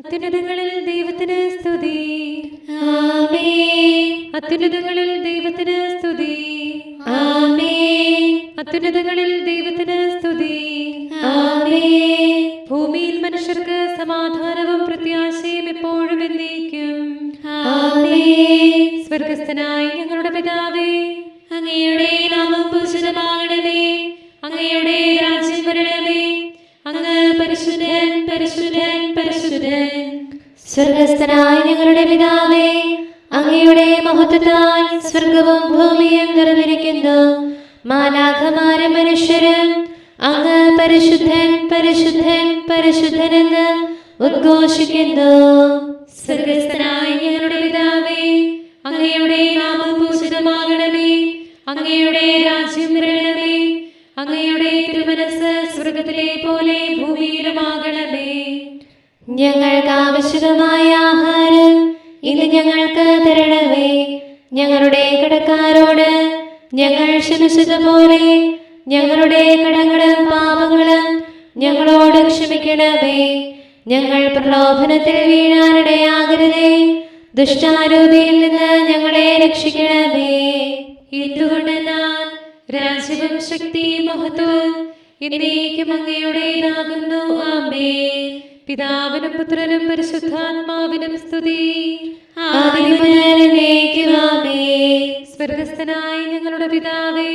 അത്യുന്നതങ്ങളിൽ ദൈവത്തിന് സ്തുതി. ആമേൻ. അത്യുന്നതങ്ങളിൽ ദൈവത്തിന് സ്തുതി. ആമേൻ. അത്യുന്നതങ്ങളിൽ ദൈവത്തിന് സ്തുതി. ആമേൻ. ഭൂമിയിൽ മനുഷ്യർക്ക് സമാധാനവും പ്രത്യാശയും എപ്പോഴും എന്നേക്കും. ആമേൻ. സ്വർഗസ്ഥനായ ഞങ്ങളുടെ പിതാവേ, അങ്ങയുടെ നാമം പൂജിതമാകണമേ. അങ്ങയുടെ രാജ്യം വരണമേ. അങ്ങ് പരിശുദ്ധൻ, പരിശുദ്ധൻ, പരിശുദ്ധൻ. സ്വർഗസ്ഥനായ ഞങ്ങളുടെ പിതാവേ, അങ്ങയുടെ മഹത്വത്താൽ സ്വർഗവും ഭൂമിയും നിറഞ്ഞിരിക്കുന്നു. മാലാഖമാരും മനുഷ്യരും അങ്ങ് പരിശുദ്ധൻ, പരിശുദ്ധൻ, പരിശുദ്ധനെന്ന് ഉദ്ഘോഷിക്കുന്നു. സ്വർഗസ്ഥനായ ഞങ്ങളുടെ പിതാവേ, അങ്ങയുടെ നാമം പൂജിതമാകണമേ. അങ്ങയുടെ രാജ്യം വരണമേ. അങ്ങയുടെ തിരുമനസ്സ് സ്വർഗത്തിലെ പോലെ ഭൂമിയിലുമാകണമേ. ഞങ്ങൾക്ക് ആവശ്യമായ ആഹാരം ഇന്ന് ഞങ്ങൾക്ക് തരണമേ. ഞങ്ങളുടെ കടക്കാരോട് ഞങ്ങൾ ക്ഷമിച്ചതുപോലെ ഞങ്ങളുടെ കടങ്ങളും പാപങ്ങളും ഞങ്ങളോട് ക്ഷമിക്കണമേ. ഞങ്ങൾ പ്രലോഭനത്തിൽ വീഴാനിടയാകരുതേ. ദുഷ്ടാരൂപിയിൽ നിന്ന് ഞങ്ങളെ രക്ഷിക്കണമേ. എന്തുകൊണ്ടെന്നാൽ രാജ്യവും ശക്തിയും മഹത്വവും എന്നേക്കും അങ്ങയുടേതാകുന്നു. ആമേൻ. പിതാവിനും പുത്രനും പരിശുദ്ധാത്മാവിനും സ്തുതി. ആദിയും മുതൽ എന്നേക്കും ആമേൻ. സ്വർഗസ്ഥനായ ഞങ്ങളുടെ പിതാവേ,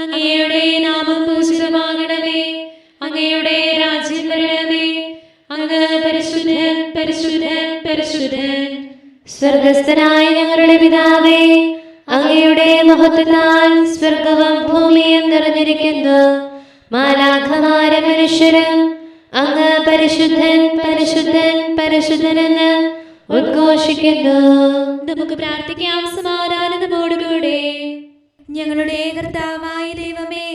അങ്ങയുടെ നാമം പൂജിതമാകണമേ. അങ്ങയുടെ രാജ്യം വരണമേ. അങ്ങ് പരിശുദ്ധൻ, പരിശുദ്ധൻ, പരിശുദ്ധൻ. സ്വർഗസ്ഥനായ ഞങ്ങളുടെ പിതാവേ, അങ്ങയുടെ മഹത്വത്താൽ സ്വർഗവും ഭൂമിയും നിറഞ്ഞിരിക്കുന്നു. മാലാഖമാരും മനുഷ്യരും അങ്ങ് പരിശുദ്ധൻ, പരിശുദ്ധൻ, പരിശുദ്ധനെന്ന് ഉദ്ഘോഷിക്കുന്നു. നമുക്ക് പ്രാർത്ഥിക്കാം സമാധാനത്തോടുകൂടെ. ഞങ്ങളുടെ കർത്താവായ ദൈവമേ,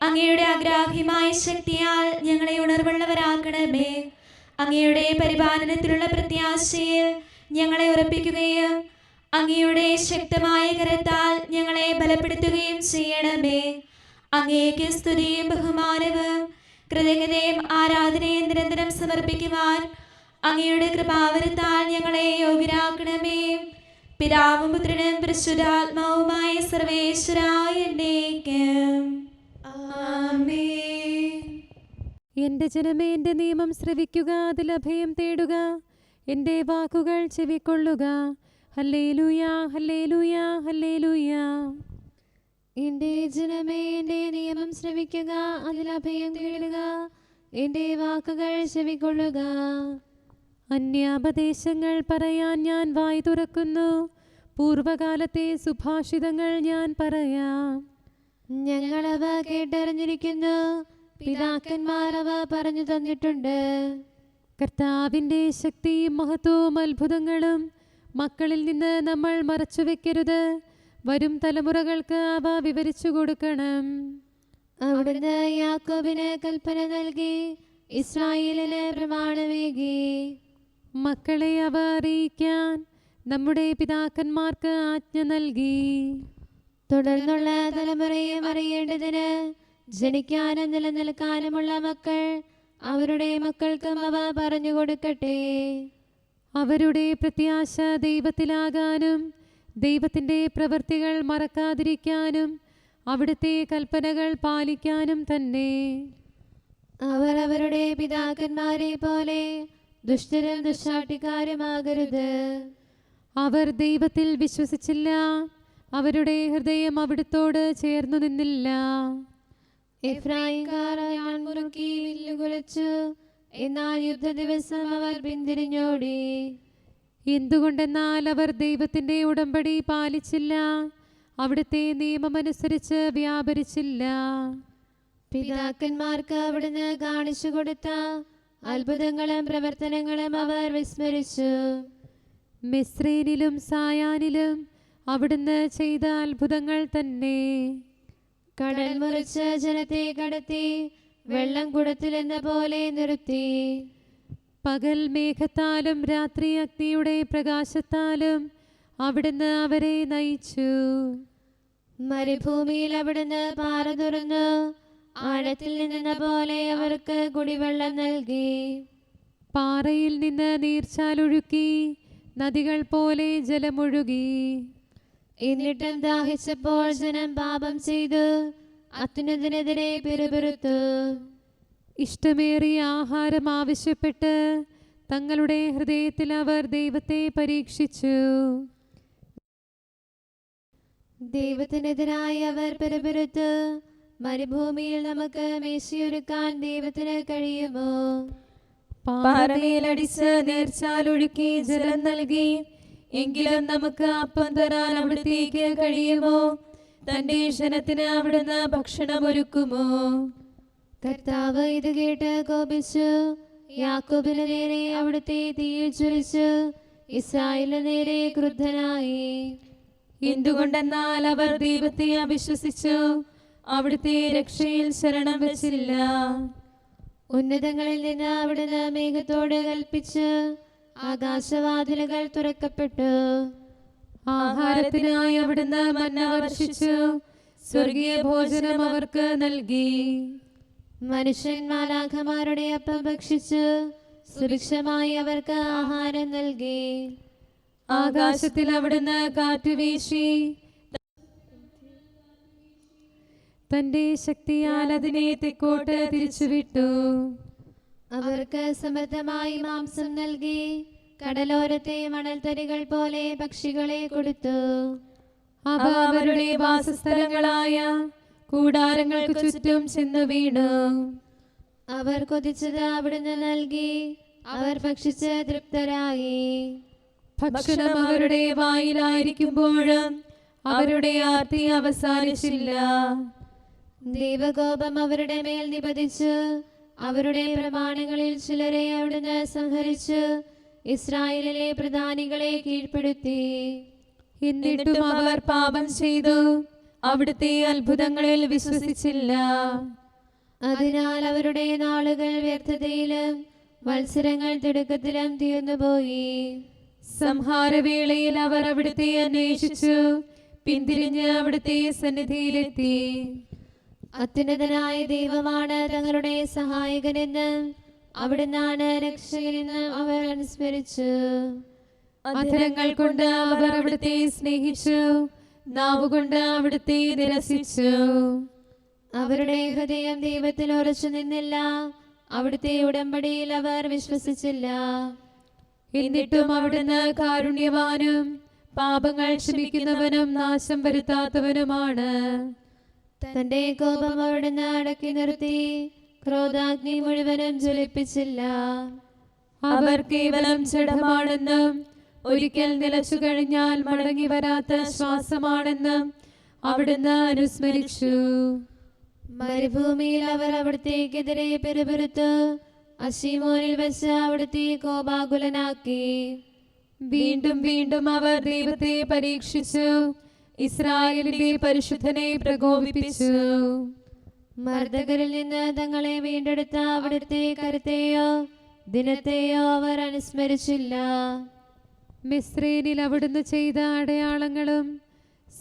അങ്ങയുടെ അഗ്രാഹ്യമായ ശക്തിയാൽ ഞങ്ങളെ ഉണർവുള്ളവരാക്കണമേ. അങ്ങയുടെ പരിപാലനത്തിലുള്ള പ്രത്യാശയിൽ ഞങ്ങളെ ഉറപ്പിക്കുകയും അങ്ങയുടെ ശക്തമായ കരത്താൽ ഞങ്ങളെ ബലപ്പെടുത്തുകയും ചെയ്യണമേ. അങ്ങേക്ക് സ്തുതിയും ബഹുമാനവും കൃതജ്ഞതയും ആരാധനയും നിരന്തരം സമർപ്പിക്കുവാൻ അങ്ങയുടെ കൃപാവരത്താൽ ഞങ്ങളെ യോഗ്യരാക്കണമേ. പിതാവും പുത്രനും പരിശുദ്ധാത്മാവുമായ സർവേശ്വരായ എന്നേക്കും ആമേൻ. എന്റെ ജനമേ, എന്റെ നിയമം ശ്രവിക്കുക, അതിൽ അഭയം തേടുക. എന്റെ വാക്കുകൾ ചെവിക്കൊള്ളുക. Hallelujah, hallelujah, hallelujah. എന്റെ ജനമേ, എന്റെ നിയമം ശ്രവിക്കുക, അതിൽ അഭയം തേടുക. എന്റെ വാക്കുകൾ ചെവിക്കൊള്ളുക. അന്യാപദേശങ്ങൾ പറയാൻ ഞാൻ വായി തുറക്കുന്നു. പൂർവകാലത്തെ സുഭാഷിതങ്ങൾ ഞാൻ പറയാം. ഞങ്ങളവ കേട്ടറിഞ്ഞിരിക്കുന്നു. പിതാക്കന്മാർ അവ പറഞ്ഞു തന്നിട്ടുണ്ട്. കർത്താവിൻ്റെ ശക്തിയും മഹത്വവും അത്ഭുതങ്ങളും മക്കളിൽ നിന്ന് നമ്മൾ മറച്ചുവെക്കരുത്. വരും തലമുറകൾക്ക് അവ വിവരിച്ചു കൊടുക്കണം. അവിടുന്ന് യാക്കോബിന് കൽപ്പന നൽകി, ഇസ്രായേലിന് പ്രമാണമേകി. മക്കളെ അവ അറിയിക്കാൻ നമ്മുടെ പിതാക്കന്മാർക്ക് ആജ്ഞ നൽകി. തുടർന്നുള്ള തലമുറയെ അറിയേണ്ടതിന് ജനിക്കാനും നിലനിൽക്കാനുമുള്ള മക്കൾ അവരുടെ മക്കൾക്കും അവ പറഞ്ഞു കൊടുക്കട്ടെ. അവരുടെ പ്രത്യാശ ദൈവത്തിലാകാനും ദൈവത്തിൻ്റെ പ്രവൃത്തികൾ മറക്കാതിരിക്കാനും അവിടുത്തെ കൽപ്പനകൾ പാലിക്കാനും തന്നെ. അവർ അവരുടെ പിതാക്കന്മാരെ പോലെ ദുഷ്ടരും ദുഷ്ടാട്ടിക്കാരുമാകരുത്. അവർ ദൈവത്തിൽ വിശ്വസിച്ചില്ല. അവരുടെ ഹൃദയം അവിടുത്തോട് ചേർന്നു നിന്നില്ല. എഫ്രായിംകാർ ഞാൻ മുറുക്കി വില്ലുകുലച്ചു, എന്നാൽ യുദ്ധ ദിവസം അവർ പിന്തിരിഞ്ഞോടി. എന്തുകൊണ്ടെന്നാൽ അവർ ദൈവത്തിൻ്റെ ഉടമ്പടി പാലിച്ചില്ല. അവിടുത്തെ നിയമമനുസരിച്ച് വ്യാപരിച്ചില്ല. പിതാക്കന്മാർക്ക് അവിടുന്ന് കാണിച്ചു കൊടുത്ത അത്ഭുതങ്ങളും പ്രവർത്തനങ്ങളും അവർ വിസ്മരിച്ചു. മിസ്രൈനിലും സായാനിലും അവിടുന്ന് ചെയ്ത അത്ഭുതങ്ങൾ തന്നെ. കടൽ മുറിച്ച് ജനത്തെ കടത്തി, വെള്ളം കുടത്തിലെന്ന പോലെ നിർത്തി. പകൽ മേഘത്താലും രാത്രി അഗ്നിയുടെ പ്രകാശത്താലും അവിടുന്ന് അവരെ നയിച്ചു. മരുഭൂമിയിൽ അവിടുന്ന് പാറ തുറന്നു, ആഴത്തിൽ നിന്നെന്ന പോലെ അവർക്ക് കുടിവെള്ളം നൽകി. പാറയിൽ നിന്ന് നീർച്ചാലൊഴുക്കി, നദികൾ പോലെ ജലമൊഴുകി. എന്നിട്ടും ദാഹിച്ചപ്പോൾ ജനം പാപം ചെയ്തു, അത്യുന്നതനെതിരെ പിറുപിറുത്തു. ഇഷ്ടമേറിയ ആഹാരം ആവശ്യപ്പെട്ട് തങ്ങളുടെ ഹൃദയത്തിൽ അവർ ദൈവത്തെ പരീക്ഷിച്ചു. ദൈവത്തിനെതിരായി അവർ പിറുപിറുത്തു. മരുഭൂമിയിൽ നമുക്ക് മേശയൊരുക്കാൻ ദൈവത്തിന് കഴിയുമോ? പാറമേലടിച്ച് നീർച്ചാലൊഴുക്കി ജലം നൽകി, എങ്കിലും നമുക്ക് അപ്പം തരാൻ അവിടത്തേക്ക് കഴിയുമോ? തന്റെ ജനത്തിന് അവിടുന്ന് ഭക്ഷണം ഒരുക്കുമോ? കർത്താവ് ഇത് കേട്ട് കോപിച്ചു. യാക്കോബിന് നേരെ അവിടുത്തെ തീയിൽ ജ്വലിച്ചു, ഇസ്രായേലിന് നേരെ ക്രുദ്ധനായി. എന്തുകൊണ്ടെന്നാൽ അവർ ദൈവത്തെ അവിശ്വസിച്ചു, അവിടുത്തെ രക്ഷയിൽ ശരണം വെച്ചില്ല. ഉന്നതങ്ങളിൽ നിന്ന് അവിടുന്ന് മേഘത്തോട് കൽപ്പിച്ച് ആകാശവാതിലുകൾ തുറക്കപ്പെട്ടു. ആഹാരത്തിനായി അവിടുന്ന് മന്ന വർഷിച്ചു, സ്വർഗീയ ഭോജനം അവർക്ക് നൽകി. മനുഷ്യൻ മാലാഖമാരുടെ അപ്പം ഭക്ഷിച്ചു, സുഭിക്ഷമായി അവർക്ക് ആഹാരം നൽകി. ആകാശത്തിൽ അവിടുന്ന് കാറ്റുവീശി, തന്റെ ശക്തിയാൽ അതിനെ തെക്കോട്ട് തിരിച്ചുവിട്ടു. അവർക്ക് സമൃദ്ധമായി മാംസം നൽകി, കടലോരത്തെ മണൽത്തരികൾ പോലെ പക്ഷികളെ കൊടുത്തു. അവ അവരുടെ വാസസ്ഥലങ്ങളായ കൂടാരങ്ങൾക്ക് ചുറ്റും ചെന്നു വീണു. അവർ കൊതിച്ചത് അവിടുന്ന് നൽകി, അവർ ഭക്ഷിച്ച് തൃപ്തരായി. ഭക്ഷണം അവരുടെ വായിലായിരിക്കുമ്പോഴും അവരുടെ ആർത്തി അവസാനിച്ചില്ല. ദൈവകോപം അവരുടെ മേൽ നിപതിച്ചു. അവരുടെ പ്രമാണങ്ങളിൽ ചിലരെ അവിടുന്ന് സംഹരിച്ചു, ഇസ്രായേലിലെ പ്രധാനികളെ കീഴ്പ്പെടുത്തി. എന്നിട്ടും അവർ പാപം ചെയ്തു, അവിടുത്തെ അത്ഭുതങ്ങളിൽ വിശ്വസിച്ചില്ല. അതിനാൽ അവരുടെ നാളുകൾ വ്യർത്ഥതയിലും മത്സരങ്ങൾ തിടുക്കത്തിലും തീർന്നുപോയി. സംഹാരവേളയിൽ അവർ അവിടുത്തെ അന്വേഷിച്ചു, പിന്തിരിഞ്ഞ് അവിടുത്തെ സന്നിധിയിലെത്തി. അത്യുന്നതനായ ദൈവമാണ് തങ്ങളുടെ സഹായകനെന്ന്, അവിടുന്നാണ് രക്ഷകനെന്ന് അവർ അനുസ്മരിച്ചു. അധരങ്ങൾ കൊണ്ട് അവർ അവിടുത്തെ സ്നേഹിച്ചു, നാവുകൊണ്ട് അവിടുത്തെ നിരസിച്ചു. അവരുടെ ഹൃദയം ദൈവത്തിൽ ഉറച്ചു നിന്നില്ല, അവിടുത്തെ ഉടമ്പടിയിൽ അവർ വിശ്വസിച്ചില്ല. എന്നിട്ടും അവിടുന്ന് കാരുണ്യവാനും പാപങ്ങൾ ക്ഷമിക്കുന്നവനും നാശം വരുത്താത്തവനുമാണ്. തന്റെ കോപം അവിടുന്ന് അടക്കി നിർത്തി, ക്രോധാഗ്നി മുഴുവനും ജ്വലിപ്പിച്ചില്ല. അവർ കേവലം ജഡമാണെന്നും ഒരിക്കൽ നിലച്ചു കഴിഞ്ഞാൽ മടങ്ങി വരാത്ത ശ്വാസമാണെന്നും അവിടുന്ന് അനുസ്മരിച്ചു. മരുഭൂമിയിൽ അവർ അവിടത്തേക്കെതിരെ പിറുപിറുത്തു, അശീമോനിൽ വെച്ച് അവിടുത്തെ കോപാകുലനാക്കി. വീണ്ടും വീണ്ടും അവർ ദൈവത്തെ പരീക്ഷിച്ചു, ഇസ്രായേലിന്റെ പരിശുദ്ധനെ പ്രകോപിപ്പിച്ചു. മർദ്ദകരിൽ നിന്ന് തങ്ങളെ വീണ്ടെടുത്ത അവിടുത്തെ കരുത്തെയോ ദിനത്തെയോ അവർ അനുസ്മരിച്ചില്ല. മിസ്രൈനിൽ അവിടുന്ന് ചെയ്ത അടയാളങ്ങളും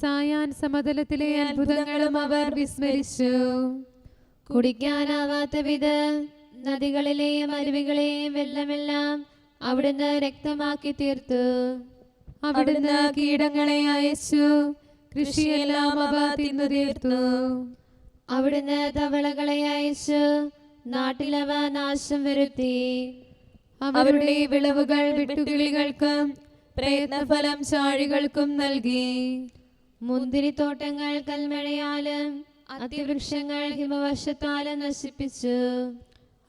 സായാൻ സമതലത്തിലെ അത്ഭുതങ്ങളും അവർ വിസ്മരിച്ചു. കുടിക്കാനാവാത്ത വിധം നദികളിലെയും അരുവികളെയും വെള്ളമെല്ലാം അവിടുന്ന് രക്തമാക്കി തീർത്തു. അവിടുന്ന് കീടങ്ങളെ അയച്ചു, കൃഷിയെല്ലാം അവ തിന്നു തീർത്തു. അവിടുന്ന് തവളകളെ അയച്ചു, നാട്ടിലവ നാശം വരുത്തി. അവരുടെ വിളവുകൾ വെട്ടുകിളികൾക്കും പ്രയത്നഫലം ചാഴികൾക്കും നൽകി. മുന്തിരിത്തോട്ടങ്ങൾ കൽമഴയാലും അതിവൃക്ഷങ്ങൾ ഹിമവർഷത്താലും നശിപ്പിച്ചു.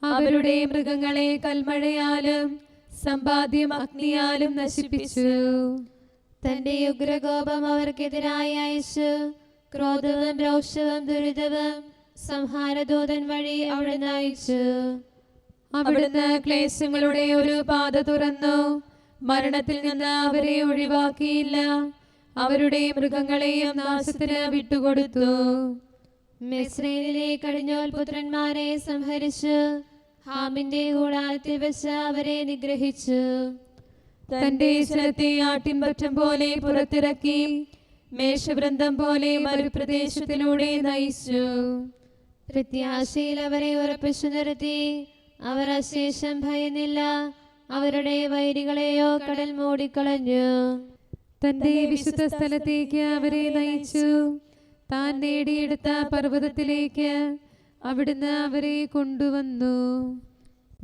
അവരുടെ മൃഗങ്ങളെ കൽമഴയാലും സമ്പാദ്യം അഗ്നിയാലും നശിപ്പിച്ചു. തന്റെ ഉഗ്രകോപം അവർക്കെതിരായി അയച്ചു, ക്രോധവും രോഷവും ദുരിതവും സംഹാരദൂതൻ വഴി അവിടുന്ന് അയച്ചു. അവിടുന്ന് ക്ലേശങ്ങളുടെ ഒരു പാത തുറന്നു, മരണത്തിൽ നിന്ന് അവരെ ഒഴിവാക്കിയില്ല. അവരുടെ മൃഗങ്ങളെയും നാശത്തിന് വിട്ടുകൊടുത്തു. മിസ്രൈനിലെ കടിഞ്ഞോൽ പുത്രന്മാരെ സംഹരിച്ചു, ഹാമിന്റെ കൂടാരത്തിൽ വെച്ച് അവരെ നിഗ്രഹിച്ചു. തന്റെ ജനത്തെ ആട്ടിൻപറ്റം പോലെ പുറത്തിറക്കി, മേഷവൃന്ദം പോലെ മരുപ്രദേശത്തിലൂടെ നയിച്ചു. പ്രത്യാശയിൽ അവരെ ഉറപ്പിച്ചു നിർത്തി, അവർ അശേഷം ഭയന്നില്ല. അവരുടെ വൈരികളെയോ കടൽ മൂടിക്കളഞ്ഞു. തന്റെ വിശുദ്ധ സ്ഥലത്തേക്ക് അവരെ നയിച്ചു. താൻ നേടിയെടുത്ത പർവ്വതത്തിലേക്ക് അവിടുന്ന് അവരെ കൊണ്ടുവന്നു.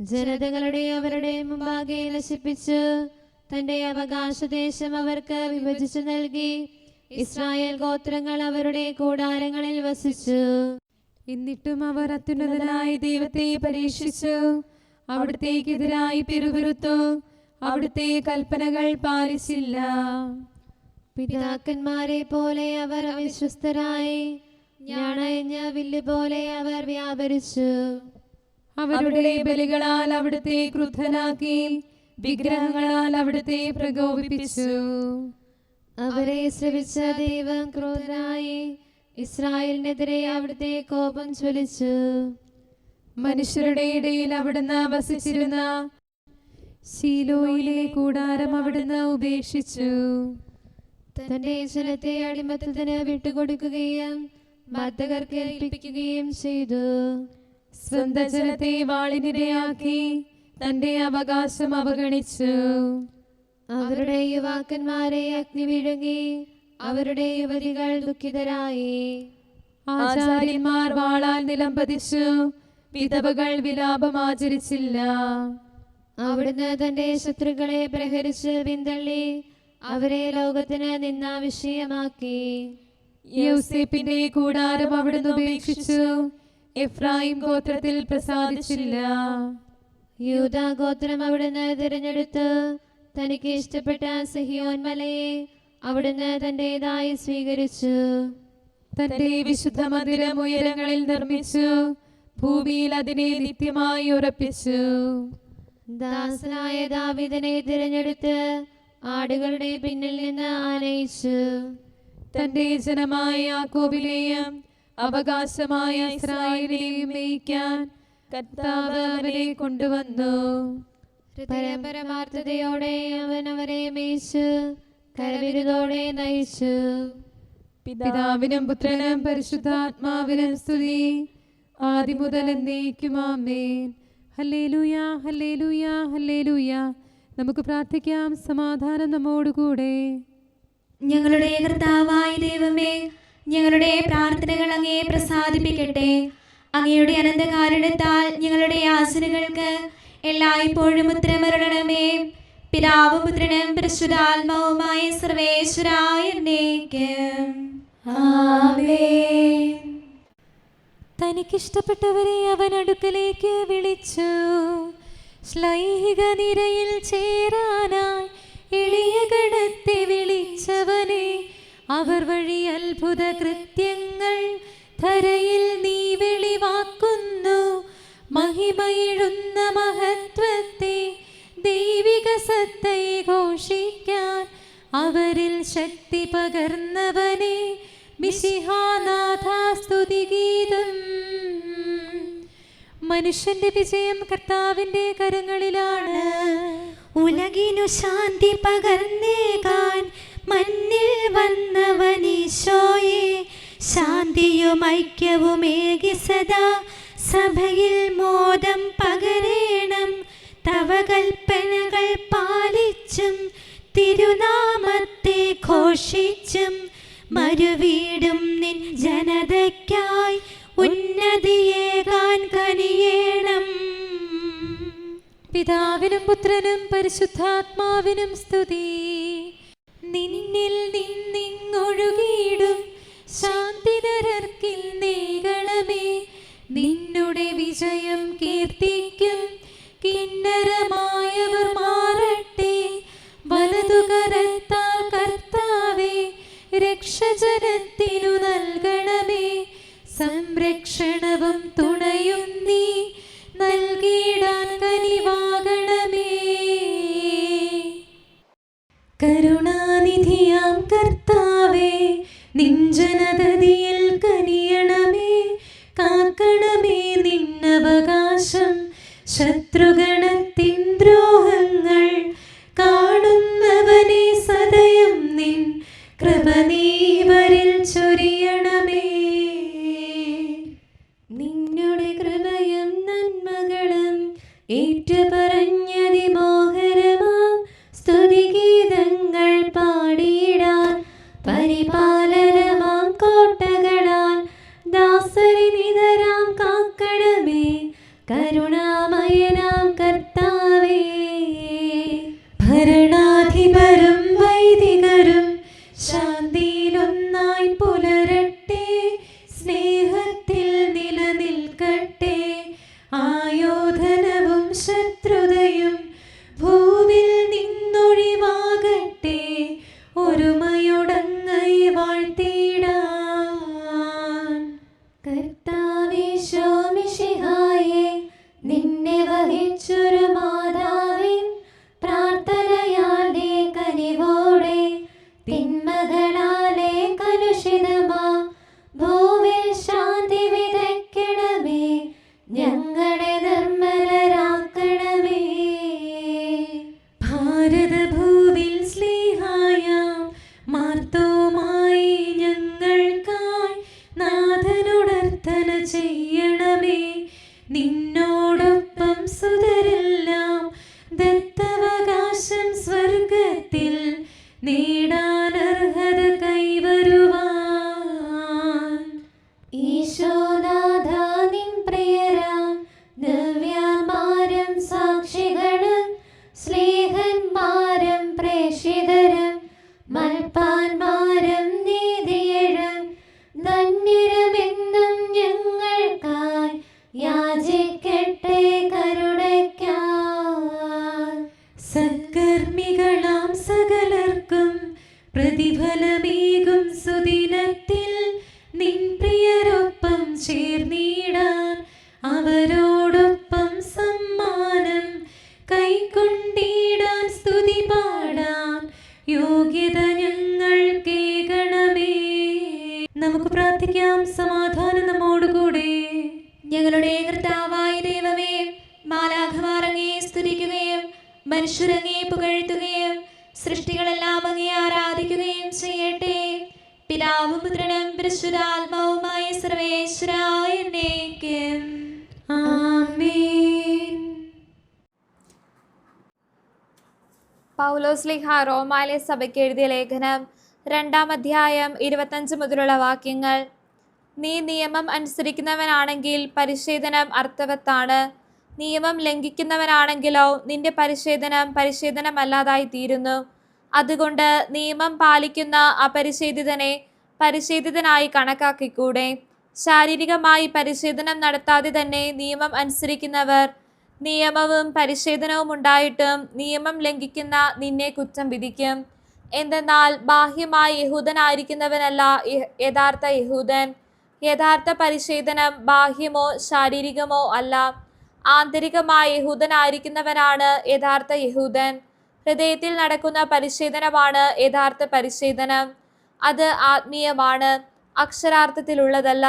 ജനതകളുടെ അവരുടെ മുമ്പാകെ നശിപ്പിച്ചു. തന്റെ അവകാശദേശം അവർക്ക് വിഭജിച്ചു നൽകി. ഇസ്രായേൽ ഗോത്രങ്ങൾ അവരുടെ കൂടാരങ്ങളിൽ വസിച്ചു. എന്നിട്ടും അവർ അത്യുന്നതനായ ദൈവത്തെ പരീക്ഷിച്ചു. അവിടുത്തേക്കെതിരായി പിറുപിറുത്തു. അവിടുത്തെ കൽപ്പനകൾ പാലിച്ചില്ല. പിതാക്കന്മാരെ പോലെ അവർ അവിശ്വസ്തരായി. ഞാണയഞ്ഞ വില്ല് പോലെ അവർ വ്യാപരിച്ചു. അവരുടെ ബലികളാൽ അവിടുത്തെ ക്രുദ്ധനാക്കി. വിഗ്രഹങ്ങളാൽ അവിടുത്തെ പ്രകോപിപ്പിച്ചു. അവരെ ശ്രവിച്ച ദൈവം ക്രോധനായി. ഇസ്രായേലിനെതിരെ അവിടുത്തെ കോപം ജ്വലിച്ചു. മനുഷ്യരുടെ ഇടയിൽ അവിടുന്ന് വസിച്ചിരുന്ന ശീലോയിലെ കൂടാരം അവിടുന്ന് ഉപേക്ഷിച്ചു. തന്റെ ജനത്തെ അടിമത്തത്തിന് വിട്ടുകൊടുക്കുകയും മർദ്ദകർക്ക് ഏൽപ്പിക്കുകയും ചെയ്തു. സ്വന്തം ജനത്തെ വാളിനിരയാക്കി തന്റെ അവകാശം അവഗണിച്ചു. അവരുടെ യുവാക്കന്മാരെ അഗ്നി വിഴുങ്ങി. അവരുടെ യുവതികൾ ദുഃഖിതരായി. ആചാര്യന്മാർ വാളാൽ നിലംപതിച്ചു. വിധവകൾ വിലാപം ആചരിച്ചില്ല. അവിടുന്ന് തന്റെ ശത്രുക്കളെ പ്രഹരിച്ച് പിന്തള്ളി. അവരെ ലോകത്തിന് നിന്ദാവിഷയമാക്കി. യൗസേപ്പിന്റെ കൂടാരം അവിടുന്ന് ഉപേക്ഷിച്ചു. എഫ്രായിം ഗോത്രത്തിൽ പ്രസാദിച്ചില്ല. യൂദാ ഗോത്രം അവിടുന്ന് തിരഞ്ഞെടുത്തു. തനിക്ക് ഇഷ്ടപ്പെട്ട സിഹിയോൻ മലയെ അവിടുന്ന് തന്റേതായി സ്വീകരിച്ചു. തന്റെ വിശുദ്ധ മന്ദിരം ഉയരങ്ങളിൽ നിർമ്മിച്ചു. ഭൂമിയിൽ അതിനെ നിത്യമായി ഉറപ്പിച്ചു. ദാസനായ ദാവീദിനെ തിരഞ്ഞെടുത്ത് ആടുകളുടെ പിന്നിൽ നിന്ന് ആനയിച്ചു. തന്റെ ജനമായ യാക്കോബിലെയും അവകാശമായ ഇസ്രായേലിനെയും മേയ്ക്കാൻ കർത്താവ് അവരെ കൊണ്ടുവന്നു. പരമാർത്ഥതയോടെ അവൻ അവരെ മേയിച്ചു. കരവിരുതോടെ നയിച്ചു. പിതാവിനും പുത്രനും പരിശുദ്ധാത്മാവിനും സ്തുതി. ആദി മുതൽ എന്നേക്കും ആമേൻ. Hallelujah, hallelujah, hallelujah. നമുക്ക് പ്രാർത്ഥിക്കാം. സമാധാനം നമ്മോടുകൂടെ. ഞങ്ങളുടെ കർത്താവായ ദൈവമേ, ഞങ്ങളുടെ പ്രാർത്ഥനകൾ അങ്ങയെ പ്രസാദിപ്പിക്കട്ടെ. അങ്ങയുടെ അനന്തകാരുണ്യത്താൽ ഞങ്ങളുടെ യാചനകൾക്ക് എല്ലായ്പ്പോഴും ഉത്തരമരുളണമേ. പിതാവും പുത്രനും പരിശുദ്ധാത്മാവുമായ സർവേശ്വരായ എന്നേക്കും ആമേൻ. തനിക്കിഷ്ടപ്പെട്ടവരെ അവൻ അടുക്കലേക്ക് വിളിച്ചു. ശ്ലൈഹിക നിരയിൽ ചേരാനായി എളിയ ഗണത്തെ വിളിച്ചവനെ, അവർ വഴി അത്ഭുത കൃത്യങ്ങൾ ധരയിൽ നീ വെളിവാക്കുന്നു. മഹിമയിഴുന്ന മഹത്വത്തെ ദൈവിക സത്തയെ ഘോഷിക്കാൻ അവരിൽ ശക്തി പകർന്നവനെ, മിശിഹാനാഥ സ്തുതിഗീതം. മനുഷ്യന്റെ വിജയം കർത്താവിന്റെ കരങ്ങളിലാണ്. ഉലകിനു ശാന്തി പകർന്നേകാൻ മണ്ണിൽ വന്നവനീശോയെ, ശാന്തിയും ഐക്യവുമേകി സദാ സഭയിൽ മോദം പകരേണം. തവ കൽപ്പനകൾ പാലിച്ചും തിരുനാമത്തെ ഘോഷിച്ചും മരുവീടും നിൻ ജനതയ്ക്കായി ഉന്നതിയേകാൻ കനിയേണം. പിതാവിനും പുത്രനും പരിശുദ്ധാത്മാവിനും സ്തുതി. നിന്നിൽ നിന്നിങ്ങൊഴുകിയിടും ശാന്തിധരർക്കിൽ നീകളമേ. നിന്നുടെ വിജയം കീർത്തിക്കും കിന്നരമായവർ മാറട്ടെ. വലതുകരത്താൽ കർത്താവേ രക്ഷജനത്തിനു നൽകണമേ. സംരക്ഷണവും തുണയും നീ നൽകിയിടാൻ കനിവാകണമേ. കരുണാനിധിയാം കർത്താവേ, നിൻ ജനതതിയിൽ കനിയണമേ. കാക്കണമേ നിന്നവകാശം. ശത്രുഗണത്തിൻ ദ്രോഹങ്ങൾ കാണുന്നവനെ സദയം നിൻ കൃപ നീവരിൽ ചൊരിയണമേ. നിന്നുടെ കൃപയും പറഞ്ഞതിമോഹരമാം സ്തുതിഗീതങ്ങൾ പാടിയിടാൻ പരിപാലനമാം കോട്ടകളാൽ ദാസരെ നിതരാം കാക്കണമേ കരുണാമയനാം കർത്താവേ. ഭരണാധിപരും വൈദികരും ശാന്തിയിലൊന്നായി പുലരട്ടെ, സ്നേഹത്തിൽ നിലനിൽക്കട്ടെ. ആയോധനവും ശത്രുതയും ഭൂവിൽ നിന്നൊഴിവാകട്ടെ, ഒരുമയോടങ്ങൈ വാഴ്ത്തിടാൻ. കർത്താവീശോ മിശിഹായേ, നിന്നെ വഹിച്ചൊരു മാതാവിൻ പ്രാർത്ഥനയാലെ കനിവോടെ തിന്മകളാലെ കലുഷിതമാ ഭൂവിൽ ശാന്തി വിതയ്ക്കണമേ, ഞങ്ങളെ നിർമ്മലരാക്കണമേ. ഭാരതഭൂവിൽ സ്ലീഹായാം മാർത്തോമായി ഞങ്ങൾക്കായി നാഥനോടർത്ഥന ചെയ്യണമേ. നിന്നോടൊപ്പം സുതരെല്ലാം ദത്തവകാശം സ്വർഗത്തിൽ നേടാനർഹത കൈവരുവാൻ. ഈശോനാഥ നിൻ പ്രിയരാം ദിവ്യന്മാരും സാക്ഷികളും സ്നേഹന്മാരും പ്രേക്ഷിതരും മൽപ്പാന്മാരും നീതിയരും ധന്യരുമെന്നും ഞങ്ങൾക്കായി യാചിക്കട്ടെ കരുണയ്ക്കായി. സത്കർമ്മികളാം സകലർക്കും പ്രതിഫലമേകും സുദിനത്തിൽ നിൻ പ്രിയരൊപ്പം ചേർന്നിടാൻ അവരോടൊപ്പം സമ്മാനം കൈക്കൊണ്ടിടാൻ സ്തുതി പാടാൻ യോഗ്യത ഞങ്ങൾക്കേകണമേ. നമുക്ക് പ്രാർത്ഥിക്കാം. സമാധാനം നമ്മോടുകൂടെ. ഞങ്ങളുടെ കർത്താവായ ദൈവമേ, മാലാഖമാർ അങ്ങയെ സ്തുതിക്കുകയും മനുഷ്യരങ്ങയെ പുകഴ്ത്തുകയും സൃഷ്ടികളെല്ലാം അങ്ങയെ ആരാധിക്കുകയും ചെയ്യട്ടെ. പിതാവും പുത്രനും പരിശുദ്ധാത്മാവുമായ സർവേശ്വരായ എന്നേക്കും ആമേൻ. പൗലോസ്ലീഹ റോമായിലെ സഭയ്ക്ക് എഴുതിയ ലേഖനം 2-ാം അധ്യായം 25 മുതലുള്ള വാക്യങ്ങൾ. നീ നിയമം അനുസരിക്കുന്നവനാണെങ്കിൽ പരിച്ഛേദനം അർത്ഥവത്താണ്. നിയമം ലംഘിക്കുന്നവനാണെങ്കിലോ നിന്റെ പരിച്ഛേദനമല്ലാതായി തീരുന്നു. അതുകൊണ്ട് നിയമം പാലിക്കുന്ന അപരിച്ഛേദിതനെ പരിച്ഛേദിതനായി കണക്കാക്കിക്കൂടെ? ശാരീരികമായി പരിച്ഛേദനം നടത്താതെ തന്നെ നിയമം അനുസരിക്കുന്നവർ നിയമവും പരിച്ഛേദനവും ഉണ്ടായിട്ടും നിയമം ലംഘിക്കുന്ന നിന്നെ കുറ്റം വിധിക്കും. എന്തെന്നാൽ ബാഹ്യമായി യഹൂദനായിരിക്കുന്നവനല്ല യഥാർത്ഥ യഹൂദൻ. യഥാർത്ഥ പരിച്ഛേദനം ബാഹ്യമോ ശാരീരികമോ അല്ല, ആന്തരികമായ യഹൂദനായിരിക്കുന്നവനാണ് യഥാർത്ഥ യഹൂദൻ. ഹൃദയത്തിൽ നടക്കുന്ന പരിച്ഛേദനമാണ് യഥാർത്ഥ പരിച്ഛേദനം. അത് ആത്മീയമാണ്, അക്ഷരാർത്ഥത്തിലുള്ളതല്ല.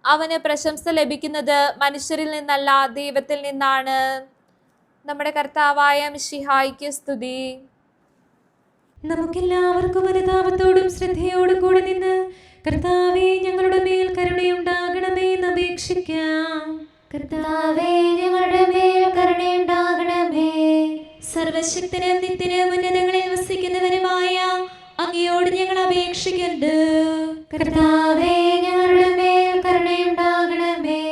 അവന് പ്രശംസ ലഭിക്കുന്നത് മനുഷ്യരിൽ നിന്നല്ല, ദൈവത്തിൽ നിന്നാണ്. നമ്മുടെ കർത്താവായ മിശിഹായ്ക്ക് സ്തുതി. നമുക്കെല്ലാവർക്കും അനുതാപത്തോടും ശ്രദ്ധയോടും കൂടെ നിന്ന് കർത്താവേ ഞങ്ങളുടെ മേൽ കരുണയുണ്ടാകണമേ എന്ന് അപേക്ഷിക്കാം. കർത്താവേ ഞങ്ങളുടെ മേൽ കരുണയുണ്ടാകണമേ. സർവശക്തനും നിത്യനും ഉന്നതങ്ങളിൽ വസിക്കുന്നവനുമായ അങ്ങയോട് ഞങ്ങൾ അപേക്ഷിക്കുന്നു. കർത്താവേ ഞങ്ങളുടെ മേൽ കരുണയുണ്ടാകണമേ.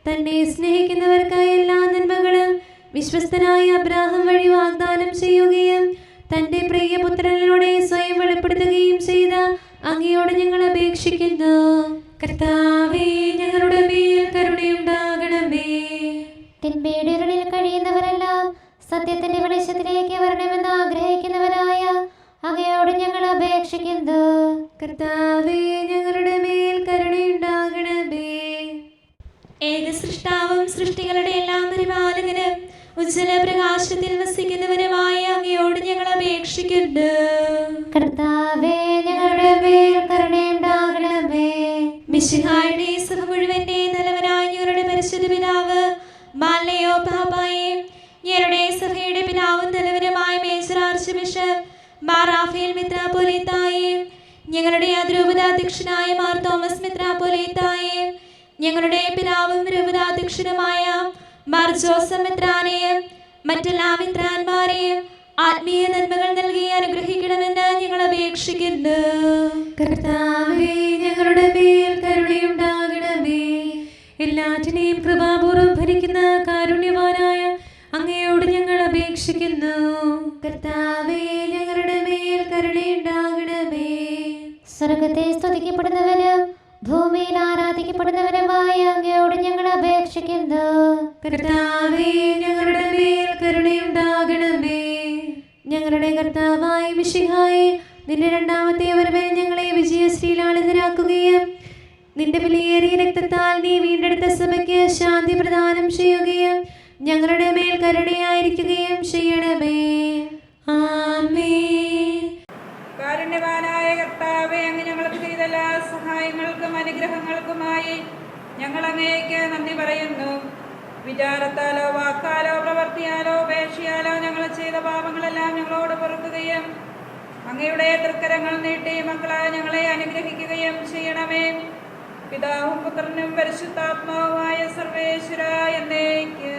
തന്നെ സ്നേഹിക്കുന്നവർക്കായ എല്ലാ നന്മകളും വിശ്വസ്തനായ അബ്രാഹാം വഴി വാഗ്ദാനം ചെയ്യുകയും തന്റെ പ്രിയപുത്രനിലൂടെ സ്വയം വെളിപ്പെടുത്തുകയും ചെയ്ത അങ്ങയോട് ഞങ്ങൾ അപേക്ഷിക്കുന്നു. കർത്താവേ ഞങ്ങളുടെ മേൽ കരുണയുണ്ടാകണമേ. തിന്മയുടെ ഇരുളിൽ കഴിയുന്നവരെല്ലാം സത്യത്തിന്റെ വെളിച്ചത്തിലേക്ക് വരണമെന്ന് ആഗ്രഹിക്കുന്നവരായ അങ്ങയോട് ഞങ്ങൾ അപേക്ഷിക്കുന്നു. കർത്താവേ ഞങ്ങളുടെ മേൽ കരുണയുണ്ടാകണമേ. ഏകസൃഷ്ടാവും സൃഷ്ടികളുടെ എല്ലാം പരിപാലകനും ഉജ്ജ്വല പ്രകാശത്തിൽ വസിക്കുന്നവനുമായ അങ്ങയോട് ഞങ്ങൾ അപേക്ഷിക്കുന്നു. കർത്താവേ ഞങ്ങളുടെ മേൽ കരുണയുണ്ടാകണമേ. മിശിഹായുടെ സഭ മുഴുവന്റെ നല്ലവനായ ഞങ്ങളുടെ പരിശുദ്ധ പിതാവ് മാലയോ പാപ്പായെ, ഞങ്ങളുടെ സഭയുടെ പിതാവും നല്ലവനുമായ major arch bishop Mar Raphael മെത്രാപ്പൊലീത്തായെ, ഞങ്ങളുടെ അതിരൂപതാധ്യക്ഷനായ മാർ തോമസ് മെത്രാപ്പൊലീത്തായെ, ഞങ്ങളുടെ പിതാവും രൂപതാധ്യക്ഷനുമായ മാർ ജോസഫ് മെത്രാനെയും മറ്റെല്ലാ മിത്രാന്മാരെയും ആത്മീയ നന്മകൾ നൽകി അനുഗ്രഹിക്കണമെന്ന് ഞങ്ങൾ അപേക്ഷിക്കുന്നു. കർത്താവേ, ഞങ്ങളുടെ മേൽ കരുണയുണ്ടാകണമേ. എല്ലാറ്റിനെയും കൃപാപൂർവ്വം ഭരിക്കുന്ന കാരുണ്യവാനായ അങ്ങയോട് ഞങ്ങൾ അപേക്ഷിക്കുന്നു. കർത്താവേ, ഞങ്ങളുടെ മേൽ കരുണയുണ്ടാകണമേ. സ്വർഗത്തെ സ്തുതിക്കപ്പെടുന്നവനും ഭൂമിയിൽ ആരാധിക്കപ്പെടുന്നവനുമായ അങ്ങയോട് ഞങ്ങൾ അപേക്ഷിക്കുന്നു. കർത്താവേ, ഞങ്ങളുടെ മേൽ കരുണയുണ്ടാകണമേ. ഞങ്ങളുടെ കർത്താവായ മിശിഹായേ, നിന്റെ രണ്ടാമത്തെ വരവിൽ ഞങ്ങളെ വിജയശ്രീലാളിതരാക്കുകയും നിന്റെ വിലയേറിയ രക്തത്താൽ നീ വീണ്ടെടുത്ത സഭയ്ക്ക് ശാന്തി പ്രദാനം ചെയ്യുകയും ഞങ്ങളുടെ മേൽ കരുണയായിരിക്കുകയും ചെയ്യണമേ. ആമേൻ. കാരുണ്യവാനായ കർത്താവേ, അങ്ങ് ഞങ്ങൾക്ക് ചെയ്ത എല്ലാ സഹായങ്ങൾക്കും അനുഗ്രഹങ്ങൾക്കുമായി ഞങ്ങൾ അങ്ങേക്ക് നന്ദി പറയുന്നു. വിചാരത്താലോ വാക്കാലോ പ്രവർത്തിയാലോ ഉപേക്ഷയാലോ ഞങ്ങൾ ചെയ്ത പാപങ്ങളെല്ലാം ഞങ്ങളോട് പൊറുക്കുകയും അങ്ങയുടെ തൃക്കരങ്ങൾ നീട്ടി മക്കളായ ഞങ്ങളെ അനുഗ്രഹിക്കുകയും ചെയ്യണമേ. പിതാവും പുത്രനും പരിശുദ്ധാത്മാവുമായ സർവേശ്വര എന്നേക്കും